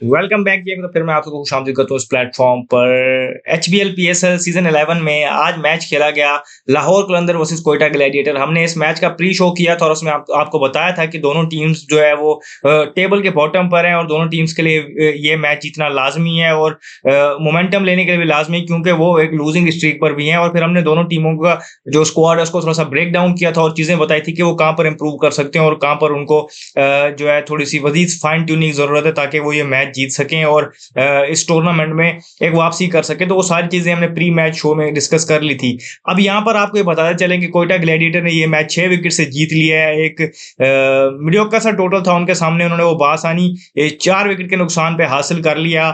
Welcome back जी। तो फिर मैं आपको खुशामदीद करता हूँ इस प्लेटफॉर्म पर। एचबीएल पीएसएल सीजन 11 में आज मैच खेला गया, लाहौर कलंदर वर्सेस कोयटा ग्लैडिएटर। हमने इस मैच का प्री शो किया था और उसमें आपको बताया था कि दोनों टीम्स जो है वो टेबल के बॉटम पर हैं और दोनों टीम्स के लिए ये मैच जीतना लाजमी है और मोमेंटम लेने के लिए भी लाजमी है, क्योंकि वो एक लूजिंग स्ट्रीक पर भी हैं। और फिर हमने दोनों टीमों का जो स्क्वाड है उसको थोड़ा सा ब्रेक डाउन किया था और चीजें बताई थी कि वो कहाँ पर इंप्रूव कर सकते हैं और कहाँ पर उनको जो है थोड़ी सी मजीद फाइन ट्यूनिंग की जरूरत है, ताकि वो ये मैच जीत सकें और इस टूर्नामेंट में एक वापसी कर सके। तो वो सारी चीजें हमने प्री मैच शो में डिस्कस कर ली थी। अब यहाँ पर आपको ये बताते चलें कि कोयटा ग्लैडिएटर ने ये मैच 6 विकेट से जीत लिया है। एक मीडियोकर सा टोटल था उनके सामने, उन्होंने वो बासानी 4 विकेट के नुकसान पे हासिल कर लिया।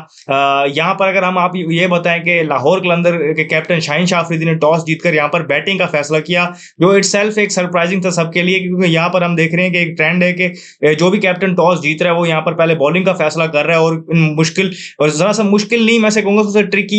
यहाँ पर अगर हम आप ये बताएं कि लाहौर कलंदर के कैप्टन शाहीन शाह अफरीदी ने टॉस जीतकर यहाँ पर बैटिंग का फैसला किया, जो इटसेल्फ एक सरप्राइजिंग था सबके लिए, क्योंकि यहाँ पर हम देख रहे हैं कि एक ट्रेंड है कि जो भी कैप्टन टॉस जीत रहा है वो यहाँ पर पहले बॉलिंग का फैसला कर रहा है। और मुश्किल, और जरा सा मुश्किल नहीं, मैं से कहूंगा सबसे ट्रिकी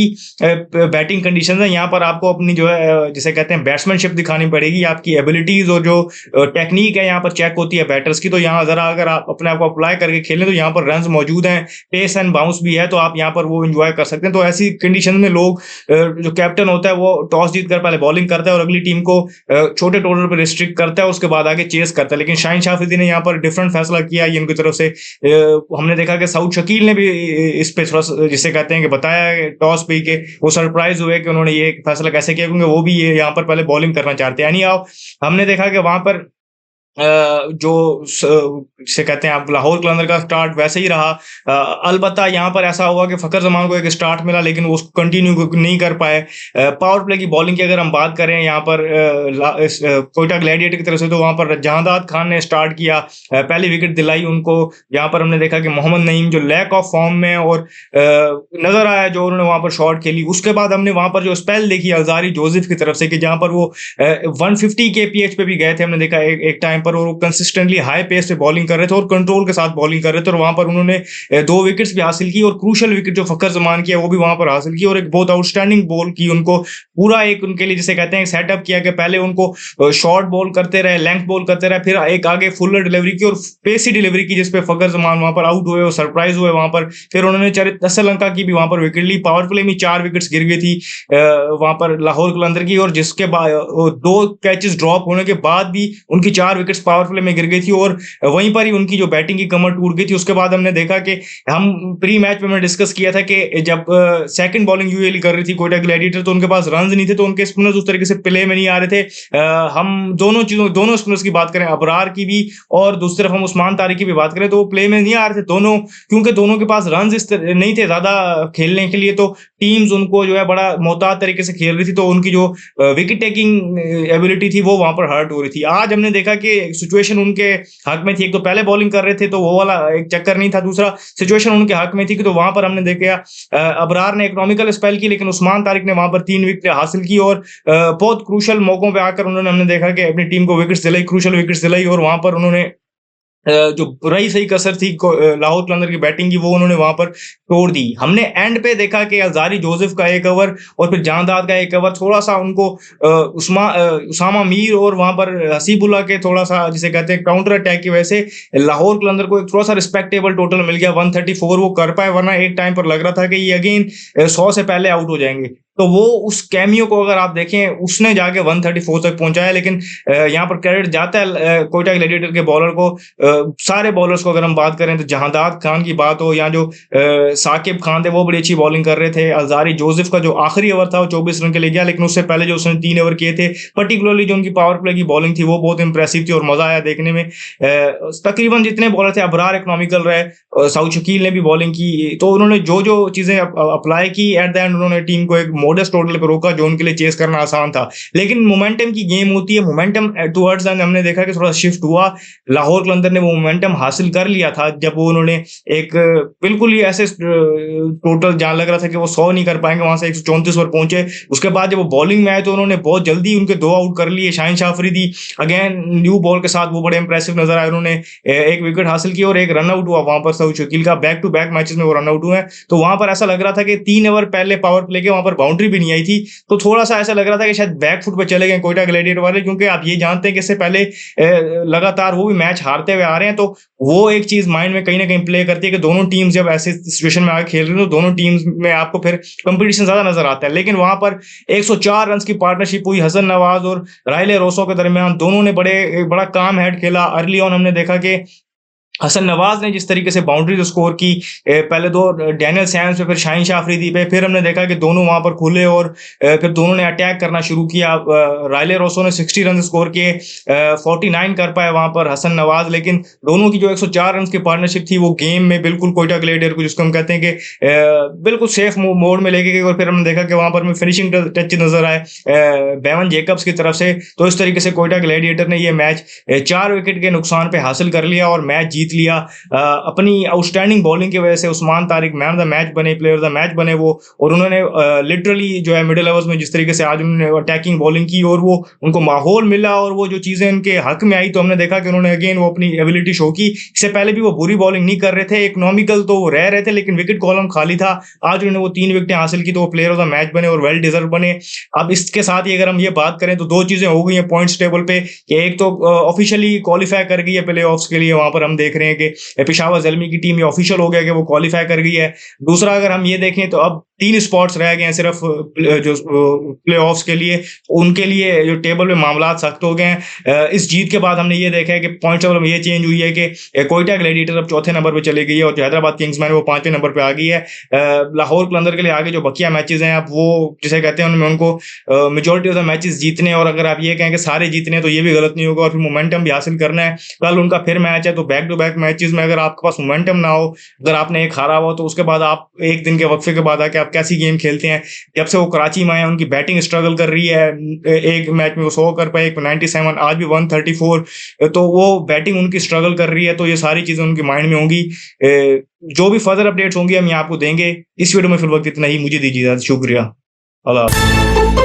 बैटिंग कंडीशन है। यहाँ पर आपको अपनी जो है जिसे कहते हैं बैट्समैनशिप दिखानी पड़ेगी, आपकी एबिलिटीज और जो टेक्निक है यहाँ पर चेक होती है बैटर्स की। तो यहाँ जरा अगर आप अपने आप को अप्लाई करके खेलें तो यहाँ पर रन मौजूद हैं, पेस एंड बाउंस भी है, तो आप यहाँ पर वो एंजॉय कर सकते हैं। तो ऐसी कंडीशन में लोग जो कैप्टन होता है वो टॉस जीतकर पहले बॉलिंग करता है और अगली टीम को छोटे टोटल पर रिस्ट्रिक्ट करता है, उसके बाद आगे चेस करता है। लेकिन शाहीन शाह अफरीदी ने यहाँ पर डिफरेंट फैसला किया ये उनकी तरफ से। हमने देखा कि सऊद शकील ने भी इस पे थोड़ा जिसे कहते हैं कि बताया टॉस पे कि वो सरप्राइज हुए कि उन्होंने ये फैसला कैसे किया, क्योंकि वो भी ये यहाँ पर पहले बॉलिंग करना चाहते हैं। यानी आओ, हमने देखा कि वहां पर जो जिसे कहते हैं आप लाहौर कलंदर का स्टार्ट वैसे ही रहा। अलबत्ता यहाँ पर ऐसा हुआ कि फखर जमान को एक स्टार्ट मिला लेकिन वो उसको कंटिन्यू नहीं कर पाए। पावर प्ले की बॉलिंग की अगर हम बात करें यहाँ पर कोयटा ग्लैडिएटर की तरफ से, तो वहाँ पर जहांदाद खान ने स्टार्ट किया, पहली विकेट दिलाई उनको। यहाँ पर हमने देखा कि मोहम्मद नईम जो लैक ऑफ फॉर्म में और नजर आया जो उन्होंने वहाँ पर शॉट खेली। उसके बाद हमने वहाँ पर जो स्पेल देखी अजारी जोसेफ की तरफ से कि जहाँ पर वो 150 के पीएच पे भी गए थे, हमने देखा एक टाइम पर वो कंसिस्टेंटली हाई पेस पे बॉलिंग कर रहे थे और कंट्रोल के साथ बॉलिंग कर रहे थे। और वहां पर उन्होंने 2 विकेट्स भी हासिल की और क्रूशल विकेट जो फखर जमान की है वो भी वहां पर हासिल की और एक बहुत आउटस्टैंडिंग बॉल की उनको। पूरा एक उनके लिए जिसे कहते हैं सेटअप किया कि पहले उनको शॉर्ट बॉल करते रहे, लेंथ बॉल करते रहे, फिर एक आगे फुलर डिलीवरी की और पेसी डिलीवरी की, जिसपे फखर जमान वहां पर आउट हुए और सरप्राइज हुए वहां पर। फिर उन्होंने श्रीलंका की भी वहां पर विकेट ली, पावर प्ले में 4 विकेट्स गिर गई थी वहां पर लाहौर कलंदर की, और जिसके बाद 2 कैचेस ड्रॉप होने के बाद भी उनकी 4 विकेट्स पावर प्ले में गिर गई थी और वहीं पर ही उनकी जो बैटिंग की कमर टूट गई थी। उसके बाद हमने देखा कि हम प्री मैच में डिस्कस किया था कि जब सेकंड बॉलिंग यूएली कर रही थी कोयटा ग्लैडिएटर, तो उनके पास रन नहीं थे, तो उनके स्पिनर्स उस तरीके से प्ले में नहीं आ रहे थे। हम दोनों स्पिनर्स की बात करें, अबरार की भी और दूसरी तरफ हम उस्मान तारिक की भी बात करें, तो वो प्ले में नहीं आ रहे थे दोनों, क्योंकि दोनों के पास रन नहीं थे ज्यादा खेलने के लिए। तो टीम्स उनको जो है बड़ा मोहतात तरीके से खेल रही थी, तो उनकी जो विकेट टेकिंग एबिलिटी थी वो वहां पर हर्ट हो रही थी। आज हमने देखा कि सिचुएशन उनके हक में थी। एक तो पहले बॉलिंग कर रहे थे तो वो वाला एक चक्कर नहीं था, दूसरा सिचुएशन उनके हक में थी कि तो वहां पर हमने देखा अबरार ने इकोनॉमिकल स्पेल की, लेकिन उस्मान तारिक ने वहां पर 3 विकेट हासिल की और बहुत क्रूशल मौकों पे आकर उन्होंने, हमने देखा कि अपनी टीम को विकेट्स दिलाई, क्रूशल विकेट्स दिलाई। और वहां पर उन्होंने जो रही सही कसर थी लाहौर कलंदर की बैटिंग की, वो उन्होंने वहां पर तोड़ दी। हमने एंड पे देखा कि अजारी जोसेफ का एक ओवर और फिर जहांदाद का एक ओवर थोड़ा सा उनको उसामा मीर और वहां पर हसीबुल्ला के थोड़ा सा जिसे कहते हैं काउंटर अटैक की वजह से लाहौर कलंदर को एक थोड़ा सा रिस्पेक्टेबल टोटल मिल गया, 134 वो कर पाए, वरना एक टाइम पर लग रहा था कि ये अगेन 100 से पहले आउट हो जाएंगे। तो वो उस कैमियो को अगर आप देखें, उसने जाके 134 तक पहुंचाया। लेकिन यहाँ पर क्रेडिट जाता है कोयटा ग्लैडिएटर के बॉलर को, सारे बॉलर्स को अगर हम बात करें तो जहांदाद खान की बात हो या जो साकिब खान थे वो बड़ी अच्छी बॉलिंग कर रहे थे। अजारी जोसेफ का जो आखिरी ओवर था वो 24 रन के लिए गया, लेकिन उससे पहले जो उसने 3 ओवर किए थे, पर्टिकुलरली जो उनकी पावर प्ले की बॉलिंग थी वो बहुत इंप्रेसिव थी और मजा आया देखने में। तकरीबन जितने बॉलर थे, अबरार इकोनॉमिकल रहे, सऊद शकील ने भी बॉलिंग की, तो उन्होंने जो जो चीजें अप्लाई की, एट द एंड उन्होंने टीम को एक मोडेस्ट टोटल पे रोका जो उनके लिए चेस करना आसान था। लेकिन मोमेंटम की गेम होती है, मोमेंटम टुवर्ड्स एंड हमने देखा कि थोड़ा शिफ्ट हुआ। लाहौर कलंदर ने वो मोमेंटम हासिल कर लिया था जब वो उन्होंने एक बिल्कुल ही ऐसे टोटल जहां लग रहा था कि वो 100 नहीं कर पाएंगे, वहां से 134 पर पहुंचे। उसके बाद जब वो बॉलिंग में आए तो उन्होंने बहुत जल्दी उनके 2 आउट कर लिए। Shaheen Shah Afridi again new ball के साथ वो बड़े इंप्रेसिव नजर आए, उन्होंने 1 विकेट हासिल की और एक रन आउट हुआ वहां पर सऊद शकील का। बैक टू बैक मैचेस में वो रन आउट हुए हैं, तो वहां पर ऐसा लग रहा था कि 3 ओवर पहले पावर प्ले के वहां पर बाउंड्री बाउंड्री भी नहीं आई थी, तो थोड़ा-सा ऐसा लग रहा था कि शायद बैक फुट पे चले गए कोयटा ग्लैडिएटर वाले, क्योंकि आप ये जानते हैं कि इससे पहले लगातार वो भी मैच हारते हुए आ रहे हैं, तो वो एक चीज़ माइंड में कहीं न कहीं प्ले करती है कि दोनों टीम्स जब ऐसे सिचुएशन में आके खेल रही हैं, तो दोनों टीम्स में आपको फिर कॉम्पिटिशन ज़्यादा नज़र आता है। लेकिन वहाँ पर 104 रन्स की पार्टनरशिप हुई हसन नवाज़ और राइले रोसो के दरमियान, दोनों ने बड़ा काम हैंड खेला। अर्ली ऑन हमने देखा कि हसन नवाज ने जिस तरीके से बाउंड्रीज स्कोर की, पहले तो डैनियल सैम्स पे, फिर शाहीन शाह अफरीदी पे, फिर हमने देखा कि दोनों वहां पर खुले और फिर दोनों ने अटैक करना शुरू किया। राइले रोसो ने 60 रन स्कोर किए, 49 कर पाए वहां पर हसन नवाज, लेकिन दोनों की जो 104 रन की पार्टनरशिप थी वो गेम में बिल्कुल कोयटा ग्लेडिएटर को, जिसको हम कहते हैं कि बिल्कुल सेफ मोड में लेके गए। और फिर हमने देखा कि वहां पर हमें फिनिशिंग टच नजर आए बेवन जेकब्स की तरफ से। तो इस तरीके से कोयटा ग्लेडिएटर ने ये मैच 4 विकेट के नुकसान पे हासिल कर लिया और मैच जीत लिया। अपनी आउटस्टैंडिंग बॉलिंग की वजह से Usman Tariq man of the match बने, प्लेयर ऑफ द मैच बने वो। और उन्होंने लिटरली जो है मिडिल ओवर्स में जिस तरीके से आज उन्होंने अटैकिंग बॉलिंग की और वो उनको माहौल मिला और वो जो चीजें उनके हक में आई, तो हमने देखा कि उन्होंने अगेन वो अपनी एबिलिटी शो की। इससे पहले भी वो बुरी बॉलिंग नहीं कर रहे थे, इकोनॉमिकल तो वो रह रहे थे, लेकिन विकेट कॉलम खाली था। आज उन्होंने वो 3 विकेटें हासिल की, तो वो प्लेयर ऑफ द मैच बने और वेल डिजर्व बने। अब इसके साथ ही अगर हम ये बात करें तो 2 चीजें हो गई हैं पॉइंट्स टेबल पे, कि एक तो ऑफिशियली क्वालिफाई कर गई है प्ले ऑफ्स के लिए, वहां पर हम देख रहे हैं कि पेशावर ज़ल्मी की टीम ये ऑफिशियल हो गया कि वो क्वालिफाई कर गई है। दूसरा अगर हम ये देखें तो अब 3 स्पॉट्स रह गए हैं सिर्फ जो प्ले ऑफ्स के लिए, उनके लिए जो टेबल में मामला सख्त हो गए हैं। इस जीत के बाद हमने ये देखा है कि पॉइंट टेबल में ये चेंज हुई है कि कोयटा ग्लैडिएटर अब 4थे नंबर पे चली गई है और जो हैदराबाद किंग्समैन है वो 5वें नंबर पे आ गई है। लाहौर कलंदर के लिए आगे जो बकिया मैचेस हैं, अब वो जिसे कहते हैं उनमें उनको मेजोरिटी ऑफ द मैचेस जीतने, और अगर आप ये कहें कि सारे जीतने तो ये भी गलत नहीं होगा, और फिर मोमेंटम भी हासिल करना है। कल उनका फिर मैच है, तो बैक टू बैक मैचेस में अगर आपके पास मोमेंटम ना हो, अगर आपने एक हारा हो, तो उसके बाद आप एक दिन के वक्फे के बाद आके आप कैसी गेम खेलते हैं। जब से वो कराची में आए उनकी बैटिंग स्ट्रगल कर रही है, एक मैच में वो 100 कर पाए, एक में 97, आज भी 134, तो वो बैटिंग उनकी स्ट्रगल कर रही है। तो ये सारी चीजें उनके माइंड में होंगी। जो भी फर्दर अपडेट्स होंगी हम यहाँ आपको देंगे। इस वीडियो में फिर वक्त इतना ही, मुझे दीजिए, शुक्रिया, अल्लाह।